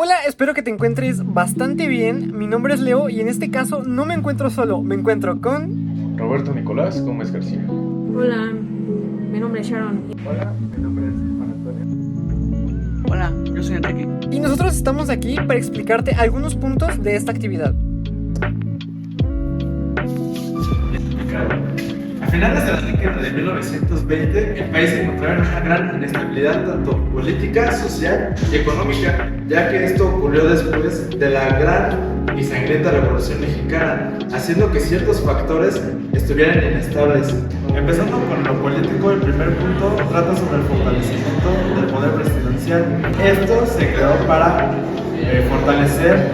Hola, espero que te encuentres bastante bien. Mi nombre es Leo y en este caso no me encuentro solo, me encuentro con... Roberto Nicolás Gómez García. Hola, mi nombre es Sharon. Hola, mi nombre es Juan Antonio. Hola, yo soy Enrique. Y nosotros estamos aquí para explicarte algunos puntos de esta actividad. A finales de la década de 1920, el país se encontraba en una gran inestabilidad tanto política, social y económica, ya que esto ocurrió después de la gran y sangrienta Revolución Mexicana, haciendo que ciertos factores estuvieran inestables. Empezando con lo político, el primer punto trata sobre el fortalecimiento del poder presidencial. Esto se creó para fortalecer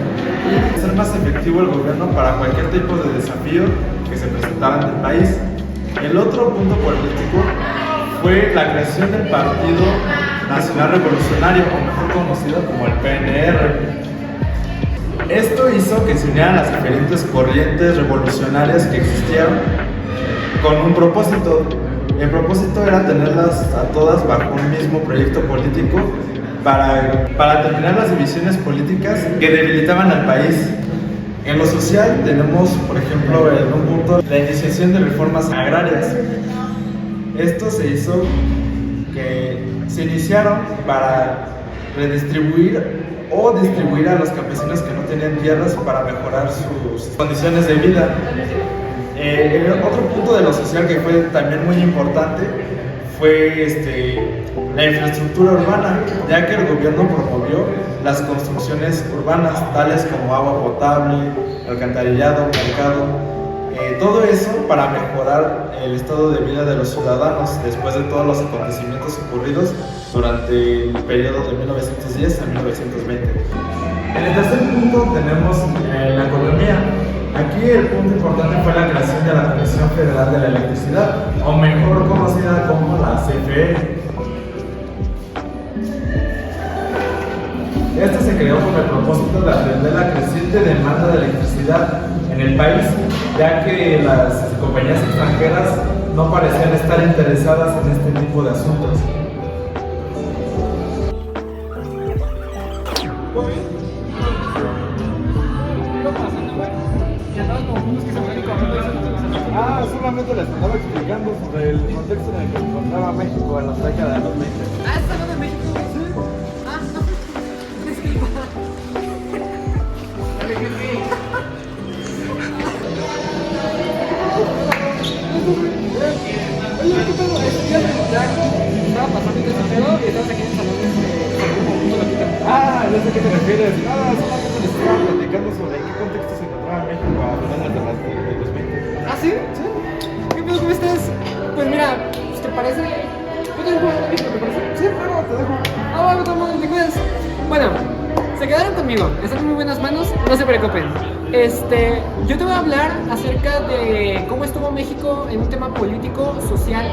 y hacer más efectivo el gobierno para cualquier tipo de desafío que se presentara en el país. El otro punto político fue la creación del Partido Nacional Revolucionario, o mejor conocido como el PNR. Esto hizo que se unieran las diferentes corrientes revolucionarias que existieron con un propósito. El propósito era tenerlas a todas bajo un mismo proyecto político para terminar las divisiones políticas que debilitaban al país. En lo social tenemos, por ejemplo, en un punto, la iniciación de reformas agrarias. Esto se hizo que se iniciaron para redistribuir o distribuir a los campesinos que no tenían tierras para mejorar sus condiciones de vida. Otro punto de lo social que fue también muy importante fue la infraestructura urbana, ya que el gobierno promovió las construcciones urbanas, tales como agua potable, alcantarillado, mercado, todo eso para mejorar el estado de vida de los ciudadanos después de todos los acontecimientos ocurridos durante el periodo de 1910 a 1920. En el tercer punto tenemos la economía. Aquí el punto importante fue la creación de la Comisión Federal de la Electricidad, o mejor conocida como la CFE. Esta se creó con el propósito de atender la creciente demanda de electricidad en el país, ya que las compañías extranjeras no parecían estar interesadas en este tipo de asuntos. Solamente les estaba explicando sobre el contexto en el que se encontraba México en la década de los 20. ¿Estás hablando de México? Sí. No. Disculpa. Oye, ¿qué pedo? Estaba pasando este pedo y estabas aquí en el salón Ya sé a qué te refieres. Nada, solamente les estaba platicando sobre en qué contexto se encontraba México a finales de los 20. ¿Ah, sí? ¿Sí? ¿Qué pedo? ¿Cómo estás? Pues mira, ¿te parece? Yo te dejo de México, ¿te parece? Sí, claro, te dejo. Bueno, te cuidas. Bueno, se quedaron conmigo, están en muy buenas manos, no se preocupen. Yo te voy a hablar acerca de cómo estuvo México en un tema político, social,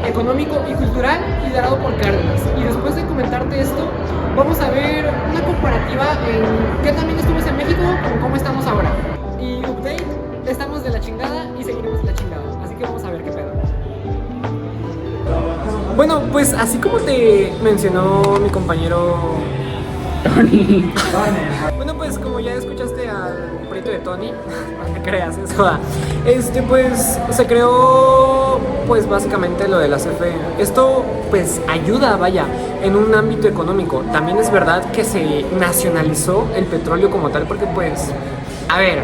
económico y cultural liderado por Cárdenas. Y después de comentarte esto, vamos a ver una comparativa en qué también estuvimos en México con cómo estamos ahora. Y update, estamos de la chingada y seguiremos de la chingada. Así que vamos a ver qué pedo. Bueno, pues así como te mencionó mi compañero Tony. Bueno, pues como ya escuchaste al proyecto de Tony, no te creas, es joda. Pues se creó, pues básicamente lo de la CFE. Esto, pues ayuda, vaya, en un ámbito económico. También es verdad que se nacionalizó el petróleo como tal, porque pues, a ver,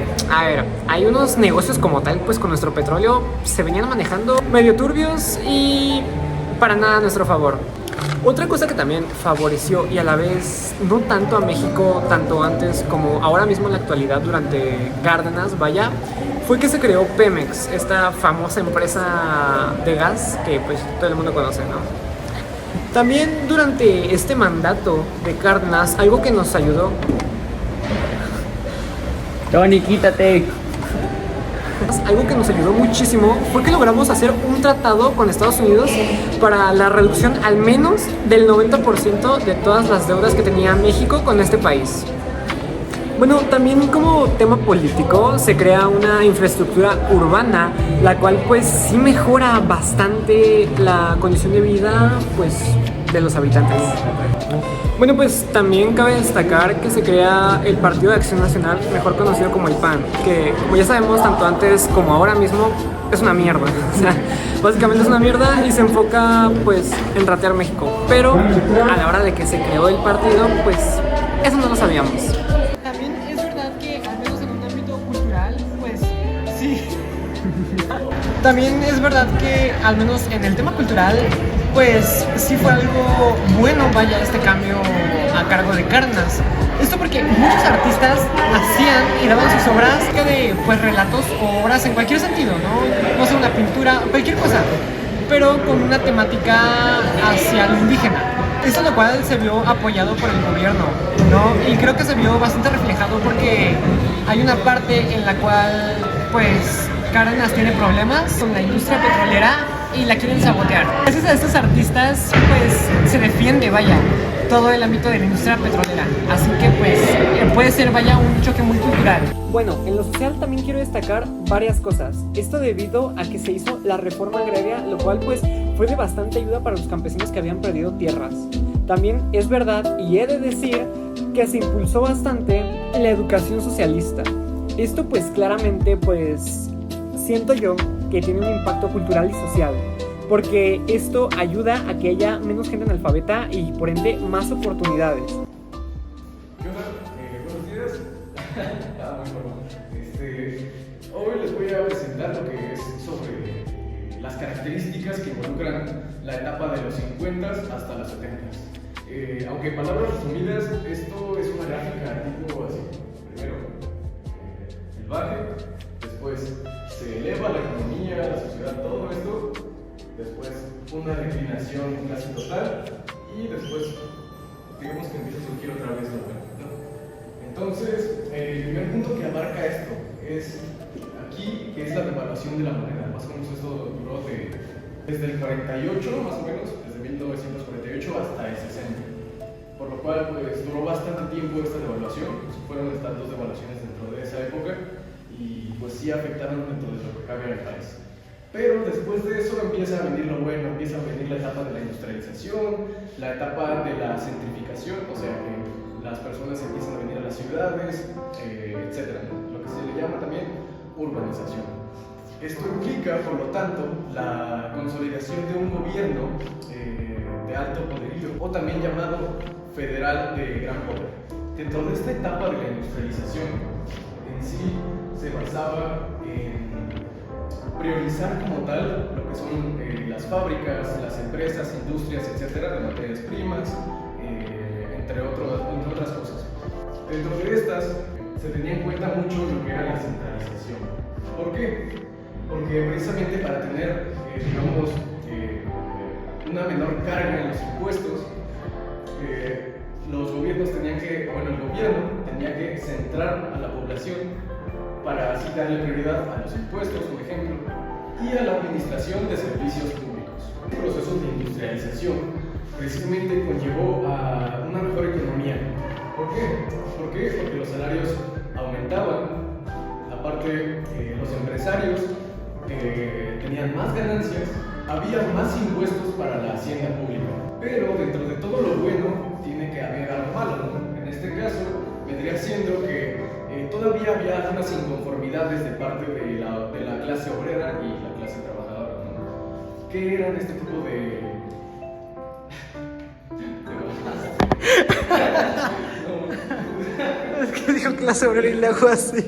hay unos negocios como tal, pues con nuestro petróleo se venían manejando medio turbios y para nada a nuestro favor. Otra cosa que también favoreció y a la vez no tanto a México, tanto antes como ahora mismo en la actualidad durante Cárdenas, vaya, fue que se creó Pemex, esta famosa empresa de gas que pues todo el mundo conoce, ¿no? También durante este mandato de Cárdenas, algo que nos ayudó... Tony, quítate. Algo que nos ayudó muchísimo fue que logramos hacer un tratado con Estados Unidos para la reducción al menos del 90% de todas las deudas que tenía México con este país. Bueno, también como tema político se crea una infraestructura urbana, la cual pues sí mejora bastante la condición de vida pues de los habitantes. Bueno, pues también cabe destacar que se crea el Partido de Acción Nacional, mejor conocido como el PAN, que como ya sabemos, tanto antes como ahora mismo, es una mierda. O sea, básicamente es una mierda y se enfoca pues en ratear México. Pero a la hora de que se creó el partido, pues eso no lo sabíamos. También es verdad que, al menos en un ámbito cultural, pues sí. También es verdad que, al menos en el tema cultural, pues sí fue algo bueno, vaya, este cambio a cargo de Cárdenas. Esto porque muchos artistas hacían y daban sus obras de pues relatos o obras en cualquier sentido, ¿no? No sé, una pintura, cualquier cosa, pero con una temática hacia lo indígena. Esto lo cual se vio apoyado por el gobierno, ¿no? Y creo que se vio bastante reflejado porque hay una parte en la cual, pues, Cárdenas tiene problemas con la industria petrolera y la quieren sabotear. Gracias a estos artistas, pues, se defiende, vaya, todo el ámbito de la industria petrolera. Así que, pues, puede ser, vaya, un choque muy cultural. Bueno, en lo social también quiero destacar varias cosas. Esto debido a que se hizo la reforma agraria, lo cual pues fue de bastante ayuda para los campesinos que habían perdido tierras. También es verdad y he de decir que se impulsó bastante la educación socialista. Esto pues claramente pues siento yo que tiene un impacto cultural y social, porque esto ayuda a que haya menos gente analfabeta y por ende más oportunidades. ¿Qué onda? Buenos días. Muy bueno. Hoy les voy a presentar lo que es sobre las características que involucran la etapa de los 50 hasta los 70. Aunque en palabras resumidas, esto es una gráfica tipo así. Primero, el baje, después se eleva la economía, la sociedad, todo esto. Después una declinación casi total y después digamos que empieza a surgir otra vez lo bueno, ¿no? Entonces, el primer punto que abarca esto es aquí, que es la devaluación de la moneda. Más o menos esto duró desde el 48, más o menos, desde 1948 hasta el 60. Por lo cual, pues, duró bastante tiempo esta devaluación. Pues, fueron estas dos devaluaciones dentro de esa época y pues sí afectaron dentro de lo que cabe al país. Pero después de eso empieza a venir lo bueno, empieza a venir la etapa de la industrialización, la etapa de la centrificación, o sea que las personas empiezan a venir a las ciudades, etc. Lo que se le llama también urbanización. Esto implica, por lo tanto, la consolidación de un gobierno de alto poderío, o también llamado federal de gran poder. Dentro de esta etapa de la industrialización, en sí se basaba en priorizar como tal lo que son las fábricas, las empresas, industrias, etcétera, de materias primas, entre otras cosas. Dentro de estas se tenía en cuenta mucho lo que era la centralización. ¿Por qué? Porque precisamente para tener, digamos, una menor carga en los impuestos, los gobiernos tenían que, bueno, el gobierno tenía que centrar a la población para así darle prioridad a los impuestos, por ejemplo, y a la administración de servicios públicos. El proceso de industrialización precisamente conllevó a una mejor economía. ¿Por qué? Porque los salarios aumentaban, aparte los empresarios tenían más ganancias, había más impuestos para la hacienda pública. Pero dentro de todo lo bueno tiene que haber algo malo, ¿no? En este caso vendría siendo que todavía había algunas inconformidades de parte de la clase obrera y la clase trabajadora, ¿no? ¿Qué eran este tipo de Es que dijo clase obrera y le hago así.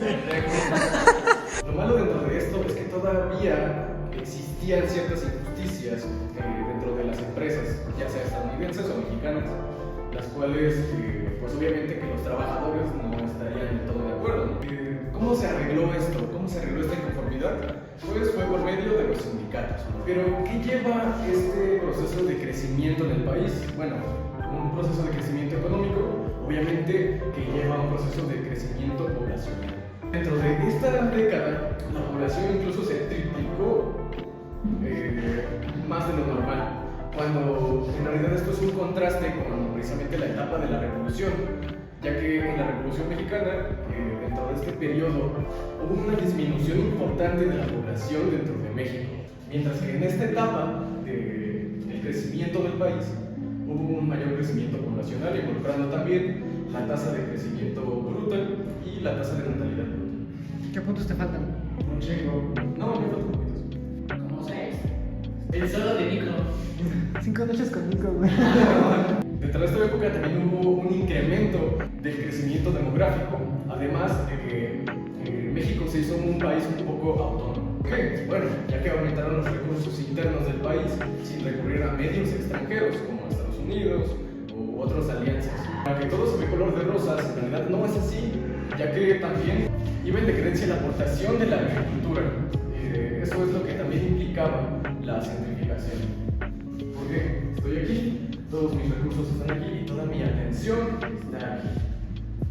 Lo malo dentro de esto es que todavía existían ciertas injusticias dentro de las empresas, ya sea estadounidenses o mexicanas, las cuales, pues obviamente que los trabajadores no estarían del todo de acuerdo, ¿no? ¿Cómo se arregló esto? ¿Cómo se arregló esta inconformidad? Pues fue por medio de los sindicatos. Pero, ¿qué lleva este proceso de crecimiento en el país? Bueno, un proceso de crecimiento económico, obviamente que lleva un proceso de crecimiento poblacional. Dentro de esta década, la población incluso se triplicó más de lo normal, cuando en realidad esto es un contraste con precisamente la etapa de la revolución, ya que en la Revolución Mexicana, dentro de este periodo, hubo una disminución importante de la población dentro de México, mientras que en esta etapa del crecimiento del país hubo un mayor crecimiento poblacional, involucrando también la tasa de crecimiento bruta y la tasa de natalidad. ¿Qué puntos te faltan? Un chingo. No, me faltan poquitos. Como 6. El solo de Nico. 5 noches con Nico, güey. Dentro de esta época también hubo un incremento del crecimiento demográfico, además de que México se hizo un país un poco autónomo. ¿Qué? Bueno, ya que aumentaron los recursos internos del país sin recurrir a medios extranjeros como Estados Unidos u otras alianzas. Aunque todo se ve color de rosas, en realidad no es así, ya que también iba en decadencia la aportación de la agricultura. Eso es lo que también implicaba la centrificación. Porque estoy aquí, todos mis recursos están aquí y toda mi atención está aquí.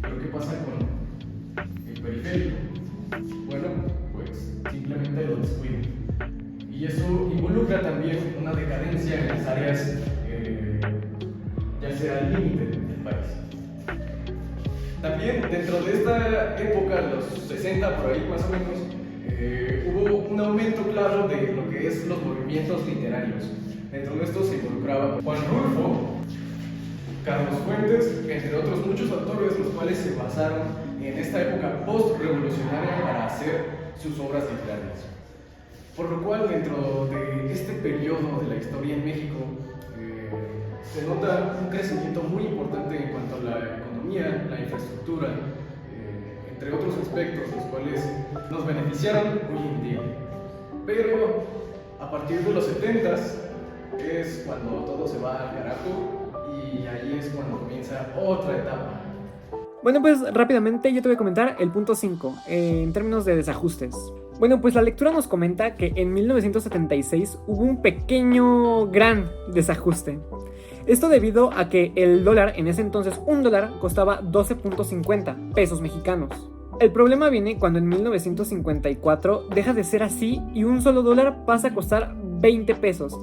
Pero ¿qué pasa con el periférico? Bueno, pues simplemente lo descuido. Y eso involucra también una decadencia en las áreas, ya sea al límite del país. También dentro de esta época, los 60 por ahí más o menos, hubo un aumento claro de lo que es los movimientos literarios. Dentro de esto se involucraba Juan Rulfo, Carlos Fuentes, entre otros muchos autores, los cuales se basaron en esta época post-revolucionaria para hacer sus obras literarias. Por lo cual, dentro de este periodo de la historia en México, se nota un crecimiento muy importante en cuanto a la economía, la infraestructura, entre otros aspectos, los cuales nos beneficiaron hoy en día. Pero a partir de los 70s es cuando todo se va al carajo y ahí es cuando comienza otra etapa. Bueno, pues rápidamente yo te voy a comentar el punto 5, en términos de desajustes. Bueno, pues la lectura nos comenta que en 1976 hubo un gran desajuste. Esto debido a que el dólar, en ese entonces un dólar costaba 12.50 pesos mexicanos. El problema viene cuando en 1954 deja de ser así y un solo dólar pasa a costar 20 pesos,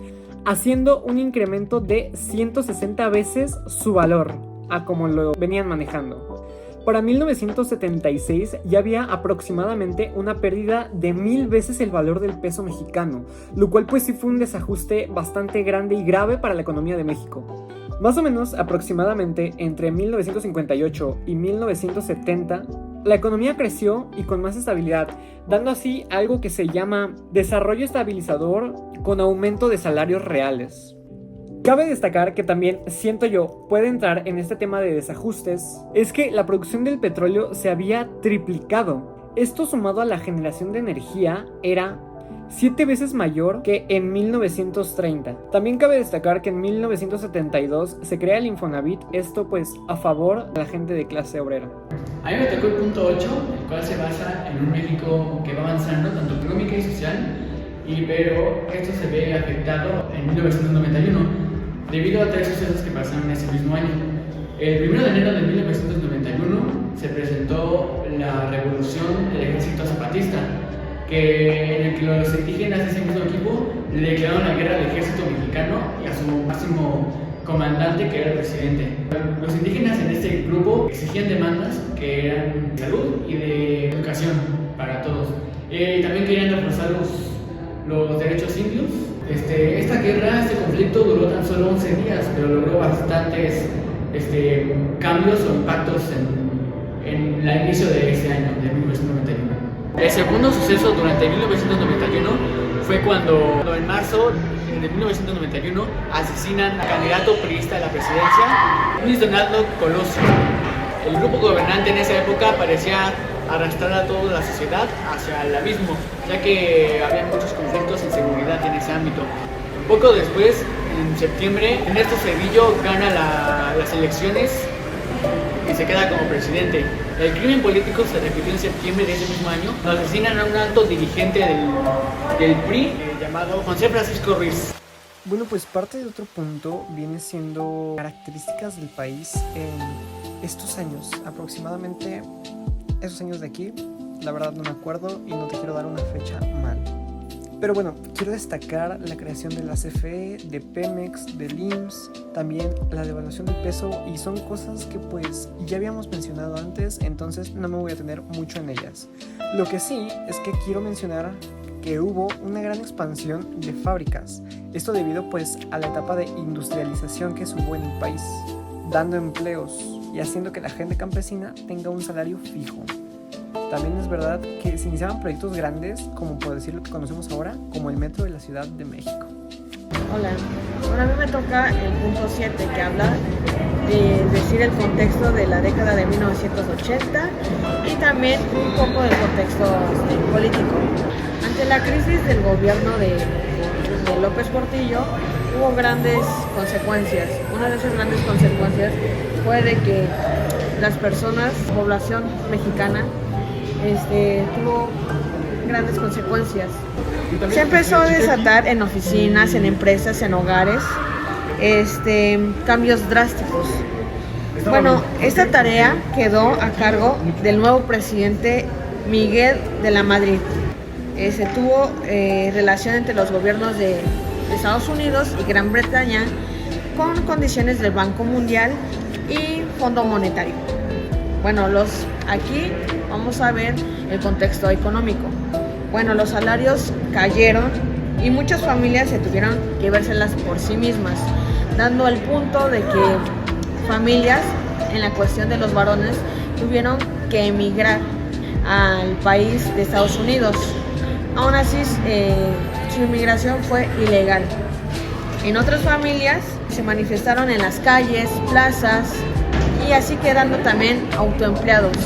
haciendo un incremento de 160 veces su valor a como lo venían manejando. Para 1976 ya había aproximadamente una pérdida de 1000 veces el valor del peso mexicano, lo cual pues sí fue un desajuste bastante grande y grave para la economía de México. Más o menos aproximadamente entre 1958 y 1970, la economía creció y con más estabilidad, dando así algo que se llama desarrollo estabilizador con aumento de salarios reales. Cabe destacar que también, siento yo, puede entrar en este tema de desajustes, es que la producción del petróleo se había triplicado. Esto sumado a la generación de energía era 7 veces mayor que en 1930. También cabe destacar que en 1972 se crea el Infonavit, esto pues a favor de la gente de clase obrera. A mí me tocó el punto 8, el cual se basa en un México que va avanzando tanto económica y social, pero esto se ve afectado en 1991 debido a 3 sucesos que pasaron ese mismo año. El 1 de enero de 1991 se presentó la revolución del ejército zapatista, en el que los indígenas de ese mismo equipo le declararon la guerra al ejército mexicano y a su máximo comandante, que era el presidente. Los indígenas en este grupo exigían demandas que eran de salud y de educación para todos. También querían reforzar los derechos indios. Esta guerra, este conflicto duró tan solo 11 días, pero logró bastantes cambios o impactos en el inicio de ese año, de 1991. El segundo suceso durante 1991 fue cuando en marzo de 1991 asesinan al candidato priista a la presidencia, Luis Donaldo Colosio. El grupo gobernante en esa época parecía arrastrar a toda la sociedad hacia el abismo, ya que había muchos conflictos e inseguridad en ese ámbito. Poco después, en septiembre, Ernesto Zedillo gana las elecciones y se queda como presidente. El crimen político se repitió en septiembre de ese mismo año. Asesinan a un alto dirigente del PRI llamado José Francisco Ruiz. Bueno, pues parte de otro punto viene siendo características del país en estos años, aproximadamente esos años de aquí. La verdad no me acuerdo y no te quiero dar una fecha mal. Pero bueno, quiero destacar la creación de la CFE, de Pemex, del IMSS, también la devaluación del peso, y son cosas que pues ya habíamos mencionado antes, entonces no me voy a tener mucho en ellas. Lo que sí es que quiero mencionar que hubo una gran expansión de fábricas. Esto debido pues a la etapa de industrialización que se hubo en el país, dando empleos y haciendo que la gente campesina tenga un salario fijo. También es verdad que se iniciaban proyectos grandes, como por decir lo que conocemos ahora, como el metro de la Ciudad de México. Hola, bueno, a mí me toca el punto 7 que habla de decir el contexto de la década de 1980 y también un poco del contexto político. Ante la crisis del gobierno de López Portillo hubo grandes consecuencias. Una de esas grandes consecuencias fue de que las personas, población mexicana, tuvo grandes consecuencias. Se empezó a desatar en oficinas, en empresas, en hogares, cambios drásticos. Bueno, esta tarea quedó a cargo del nuevo presidente Miguel de la Madrid. Se tuvo relación entre los gobiernos de Estados Unidos y Gran Bretaña con condiciones del Banco Mundial y Fondo Monetario. Bueno, aquí vamos a ver el contexto económico. Bueno, los salarios cayeron y muchas familias se tuvieron que vérselas por sí mismas, dando el punto de que familias, en la cuestión de los varones, tuvieron que emigrar al país de Estados Unidos. Aún así, su inmigración fue ilegal. En otras familias se manifestaron en las calles, plazas y así quedando también autoempleados.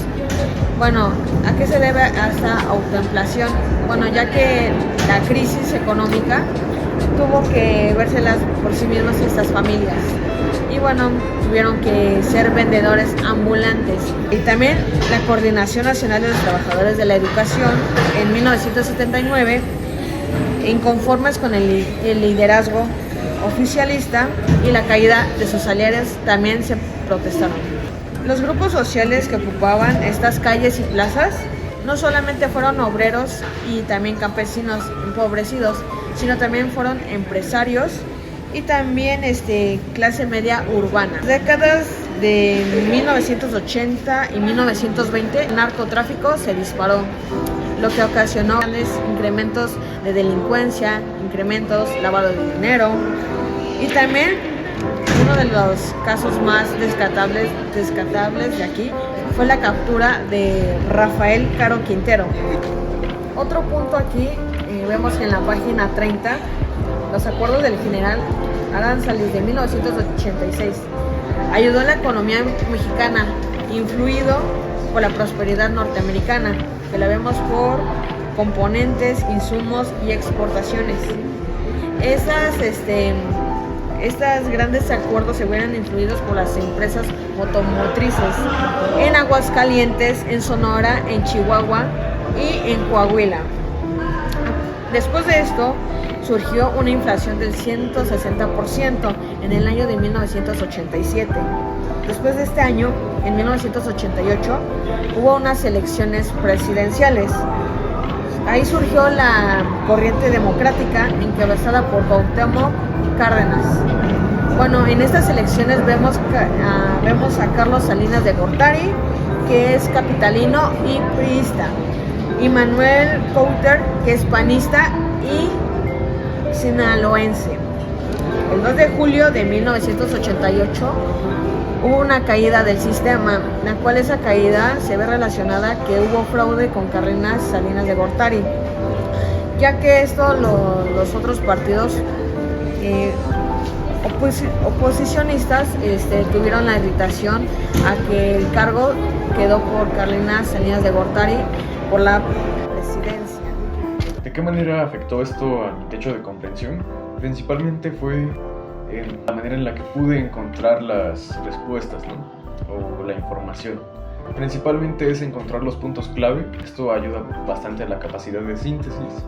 Bueno, ¿a qué se debe esta autoempleación? Bueno, ya que la crisis económica tuvo que vérselas por sí mismas estas familias. Y bueno, tuvieron que ser vendedores ambulantes. Y también la Coordinación Nacional de los Trabajadores de la Educación en 1979, inconformes con el liderazgo oficialista y la caída de sus salarios, también se protestaron. Los grupos sociales que ocupaban estas calles y plazas no solamente fueron obreros y también campesinos empobrecidos, sino también fueron empresarios y también clase media urbana. Décadas de 1980 y 1920, el narcotráfico se disparó, lo que ocasionó grandes incrementos de delincuencia, incrementos, lavado de dinero y también uno de los casos más descatables de aquí fue la captura de Rafael Caro Quintero. Otro punto aquí, vemos en la página 30, los acuerdos del general Aranzalis de 1986. Ayudó a la economía mexicana, influido por la prosperidad norteamericana, que la vemos por componentes, insumos y exportaciones. Estos grandes acuerdos se vieron influidos por las empresas automotrices en Aguascalientes, en Sonora, en Chihuahua y en Coahuila. Después de esto, surgió una inflación del 160% en el año de 1987. Después de este año, en 1988, hubo unas elecciones presidenciales. Ahí surgió la corriente democrática encabezada por Cuauhtémoc Cárdenas. Bueno, en estas elecciones vemos a Carlos Salinas de Gortari, que es capitalino y priista, y Manuel Couter, que es panista y sinaloense. El 2 de julio de 1988 hubo una caída del sistema, la cual esa caída se ve relacionada que hubo fraude con Cardenas Salinas de Gortari, ya que esto los otros partidos oposicionistas tuvieron la irritación a que el cargo quedó por Cardenas Salinas de Gortari por la presidencia. ¿De qué manera afectó esto a mi techo de comprensión? Principalmente fue en la manera en la que pude encontrar las respuestas, ¿no? O la información. Principalmente es encontrar los puntos clave. Esto ayuda bastante a la capacidad de síntesis,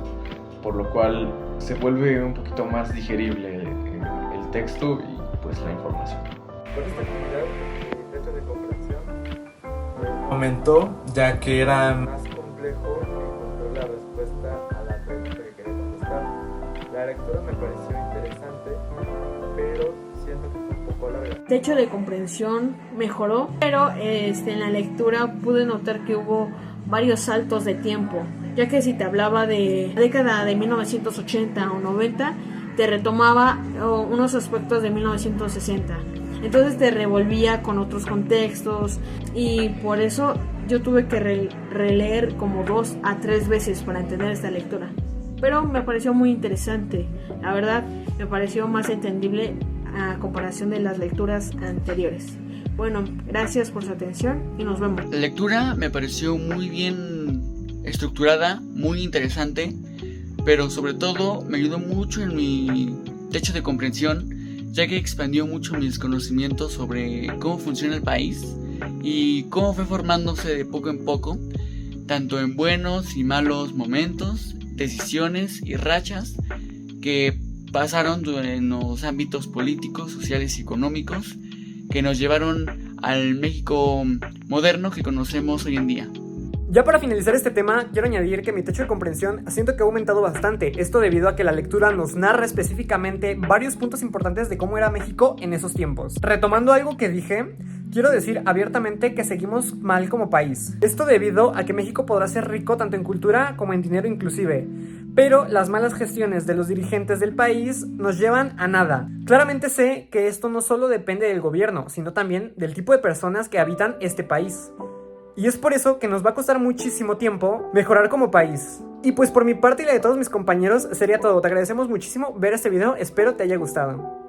por lo cual se vuelve un poquito más digerible el texto y pues la información. Con esta actividad, mi techo de comprensión aumentó, ya que era más complejo encontrar la respuesta a la pregunta que quería contestar. La lectura me pareció interesante, pero siento que fue un poco techo de comprensión mejoró, pero en la lectura pude notar que hubo varios saltos de tiempo, ya que si te hablaba de la década de 1980 o 90, te retomaba unos aspectos de 1960. Entonces te revolvía con otros contextos y por eso yo tuve que releer como 2 a 3 veces para entender esta lectura. Pero me pareció muy interesante, la verdad me pareció más entendible a comparación de las lecturas anteriores. Bueno, gracias por su atención y nos vemos. La lectura me pareció muy bien estructurada, muy interesante, pero sobre todo me ayudó mucho en mi techo de comprensión, ya que expandió mucho mis conocimientos sobre cómo funciona el país y cómo fue formándose de poco en poco, tanto en buenos y malos momentos, decisiones y rachas que pasaron en los ámbitos políticos, sociales y económicos que nos llevaron al México moderno que conocemos hoy en día. Ya para finalizar este tema, quiero añadir que mi techo de comprensión siento que ha aumentado bastante, esto debido a que la lectura nos narra específicamente varios puntos importantes de cómo era México en esos tiempos. Retomando algo que dije, quiero decir abiertamente que seguimos mal como país. Esto debido a que México podrá ser rico tanto en cultura como en dinero inclusive, pero las malas gestiones de los dirigentes del país nos llevan a nada. Claramente sé que esto no solo depende del gobierno, sino también del tipo de personas que habitan este país. Y es por eso que nos va a costar muchísimo tiempo mejorar como país. Y pues por mi parte y la de todos mis compañeros sería todo. Te agradecemos muchísimo ver este video, espero te haya gustado.